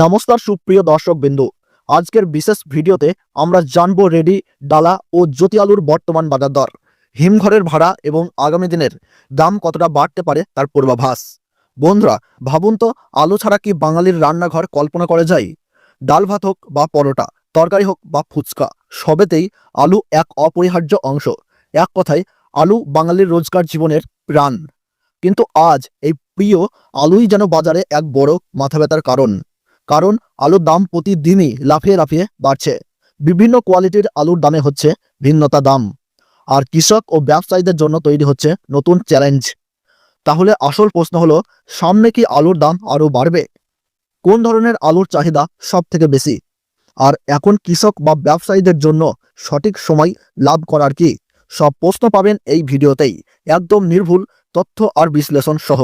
নমস্কার সুপ্রিয় দর্শক বিন্দু। আজকের বিশেষ ভিডিওতে আমরা জানবো রেডি, ডালা ও জ্যোতি আলুর বর্তমান বাজার দর, হিমঘরের ভাড়া এবং আগামী দিনের দাম কতটা বাড়তে পারে তার পূর্বাভাস। বন্ধুরা, ভাবুন তো, আলু ছাড়া কি বাঙালির রান্নাঘর কল্পনা করা যায়? ডাল ভাত হোক বা পরোটা, তরকারি হোক বা ফুচকা, সবেতেই আলু এক অপরিহার্য অংশ। এক কথায়, আলু বাঙালির রোজকার জীবনের প্রাণ। কিন্তু আজ এই প্রিয় আলুই যেন বাজারে এক বড় মাথা ব্যথার কারণ আলুর দাম প্রতিদিনই লাফিয়ে লাফিয়ে বাড়ছে। বিভিন্ন কোয়ালিটির আলুর দামে হচ্ছে ভিন্নতা দাম, আর কৃষক ও ব্যবসায়ীদের জন্য তৈরি হচ্ছে নতুন চ্যালেঞ্জ। তাহলে আসল প্রশ্ন হলো, সামনে কি আলুর দাম আরও বাড়বে? কোন ধরনের আলুর চাহিদা সব থেকে বেশি? আর এখন কৃষক বা ব্যবসায়ীদের জন্য সঠিক সময় লাভ করার কি? সব প্রশ্ন পাবেন এই ভিডিওতেই, একদম নির্ভুল তথ্য আর বিশ্লেষণ সহ।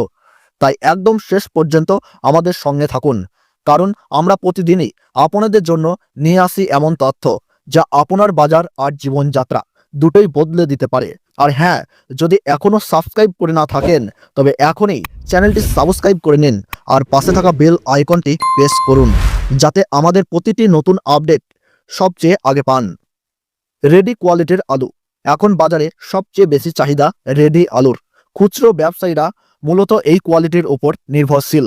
তাই একদম শেষ পর্যন্ত আমাদের সঙ্গে থাকুন, কারণ আমরা প্রতিদিনই আপনাদের জন্য নিয়ে আসি এমন তথ্য যা আপনার বাজার আর জীবনযাত্রা দুটোই বদলে দিতে পারে। আর হ্যাঁ, যদি এখনও সাবস্ক্রাইব করে না থাকেন, তবে এখনই চ্যানেলটি সাবস্ক্রাইব করে নিন আর পাশে থাকা বেল আইকনটি প্রেস করুন, যাতে আমাদের প্রতিটি নতুন আপডেট সবচেয়ে আগে পান। রেডি কোয়ালিটির আলু। এখন বাজারে সবচেয়ে বেশি চাহিদা রেডি আলুর। খুচরো ব্যবসায়ীরা মূলত এই কোয়ালিটির উপর নির্ভরশীল।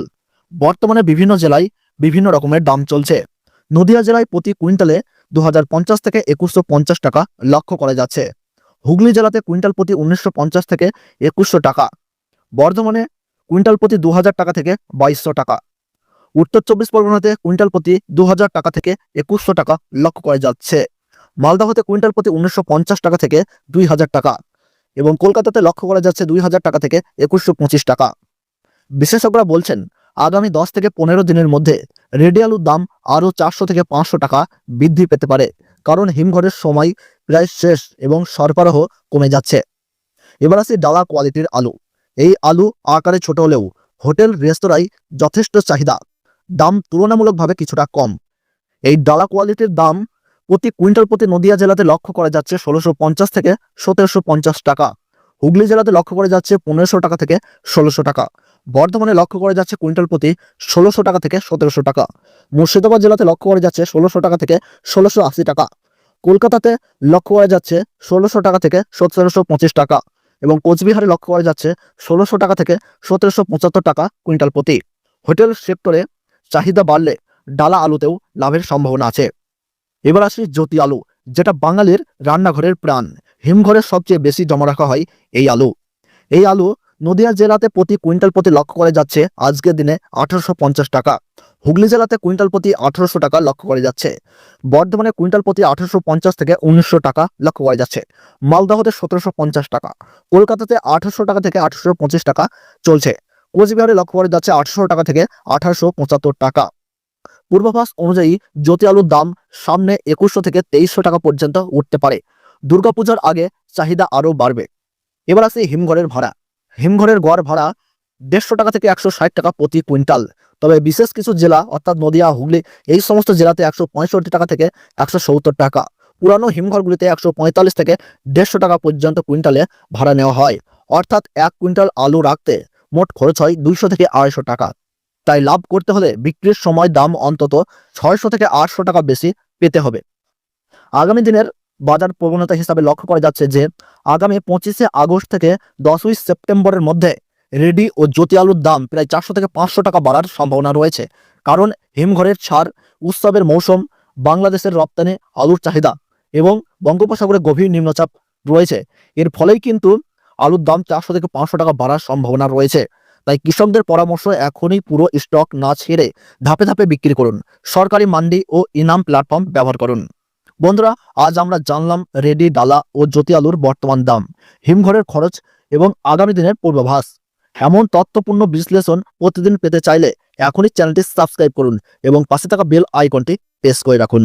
বর্তমানে বিভিন্ন জেলায় বিভিন্ন রকমের দাম চলছে। নদিয়া জেলায় প্রতি কুইন্টালে 2050 থেকে 2150 টাকা লক্ষ্য করা যাচ্ছে। হুগলি জেলাতে কুইন্টাল প্রতি 1950 থেকে 2100 টাকা। বর্ধমানে কুইন্টাল প্রতি 2000 টাকা থেকে 2200 টাকা। উত্তর 24 পরগনাতে কুইন্টাল প্রতি 2000 টাকা থেকে 2100 টাকা লক্ষ্য করা যাচ্ছে। মালদহতে কুইন্টাল প্রতি 1950 টাকা থেকে 2000 টাকা এবং কলকাতাতে লক্ষ্য করা যাচ্ছে 2000 টাকা থেকে 2125 টাকা। বিশেষজ্ঞরা বলছেন, আগামী 10 থেকে 15 দিনের মধ্যে রেডি আলুর দাম আরও 400 থেকে 500 টাকা বৃদ্ধি পেতে পারে, কারণ হিমঘরের সময় প্রায় শেষ এবং সরবরাহ কমে যাচ্ছে। এবার আসি ডালা কোয়ালিটির আলু। এই আলু আকারে ছোট হলেও হোটেল রেস্তোরাঁয় যথেষ্ট চাহিদা। দাম তুলনামূলকভাবে কিছুটা কম। এই ডালা কোয়ালিটির দাম প্রতি কুইন্টাল প্রতি নদিয়া জেলাতে লক্ষ্য করা যাচ্ছে 1650 থেকে 1750 টাকা। হুগলি জেলাতে লক্ষ্য করা যাচ্ছে 1500 টাকা থেকে 1600 টাকা। বর্ধমানে লক্ষ্য করা যাচ্ছে কুইন্টাল প্রতি 1600 টাকা থেকে 1700 টাকা। মুর্শিদাবাদ জেলাতে লক্ষ্য করা যাচ্ছে 1600 টাকা থেকে 1680 টাকা। কলকাতাতে লক্ষ্য করা যাচ্ছে 1600 টাকা থেকে 1725 টাকা এবং কোচবিহারে লক্ষ্য করা যাচ্ছে 1600 টাকা থেকে 1775 টাকা কুইন্টাল প্রতি। হোটেল সেক্টরে চাহিদা বাড়লে ডালা আলুতেও লাভের সম্ভাবনা আছে। এবার আসি জ্যোতি আলু, যেটা বাঙালির রান্নাঘরের প্রাণ। হিমঘরে সবচেয়ে বেশি জমা রাখা হয় এই আলু। এই আলু নদিয়া জেলাতে প্রতি কুইন্টাল প্রতি লক্ষ্য করা যাচ্ছে আজকের দিনে 1850 টাকা। হুগলি জেলাতে কুইন্টাল প্রতি 1800 টাকা লক্ষ্য করা যাচ্ছে। বর্ধমানে কুইন্টাল প্রতি 1850 থেকে 1900 টাকা লক্ষ্য করা যাচ্ছে। মালদহতে 1750 টাকা। কলকাতাতে 1800 টাকা থেকে 1825 টাকা চলছে। কোচবিহারে লক্ষ্য করা যাচ্ছে 1800 টাকা থেকে 1875 টাকা। পূর্বাভাস অনুযায়ী জ্যোতি আলুর দাম সামনে 2100 থেকে 2300 টাকা পর্যন্ত উঠতে পারে। দুর্গাপূজার আগে চাহিদা আরও বাড়বে। এবার আসি হিমঘরের ভাড়া। হিমঘরের গড় ভাড়া 150 টাকা থেকে 160 টাকা প্রতি কুইন্টাল। তবে বিশেষ কিছু জেলা অর্থাৎ নদিয়া, হুগলি এই সমস্ত জেলাতে 165 টাকা থেকে 170 টাকা। পুরানো হিমঘরগুলিতে 145 থেকে 150 টাকা পর্যন্ত কুইন্টালে ভাড়া নেওয়া হয়। অর্থাৎ 1 কুইন্টাল আলু রাখতে মোট খরচ হয় 200 থেকে 250 টাকা। তাই লাভ করতে হলে বিক্রির সময় দাম অন্তত 600 থেকে 800 টাকা বেশি পেতে হবে। আগামী দিনের বাজার প্রবণতা হিসাবে লক্ষ্য করা যাচ্ছে যে আগামী 25শে আগস্ট থেকে 10ই সেপ্টেম্বরের মধ্যে রেডি ও জ্যোতি আলুর দাম প্রায় 400 থেকে 500 টাকা বাড়ার সম্ভাবনা রয়েছে। কারণ হিমঘরের ছাড়, উৎসবের মৌসুম, বাংলাদেশের রপ্তানি আলুর চাহিদা এবং বঙ্গোপসাগরে গভীর নিম্নচাপ রয়েছে। এর ফলেই কিন্তু আলুর দাম 400 থেকে 500 টাকা বাড়ার সম্ভাবনা রয়েছে। তাই কৃষকদের পরামর্শ, এখনই পুরো স্টক না ছেড়ে ধাপে ধাপে বিক্রি করুন। সরকারি মান্ডি ও ইনাম প্ল্যাটফর্ম ব্যবহার করুন। বন্ধুরা, আজ আমরা জানলাম রেডি, ডালা ও জ্যোতি আলুর বর্তমান দাম, হিমঘরের খরচ এবং আগামী দিনের পূর্বাভাস। এমন তথ্যপূর্ণ বিশ্লেষণ প্রতিদিন পেতে চাইলে এখনই চ্যানেলটি সাবস্ক্রাইব করুন এবং পাশে থাকা বেল আইকনটি প্রেস করে রাখুন।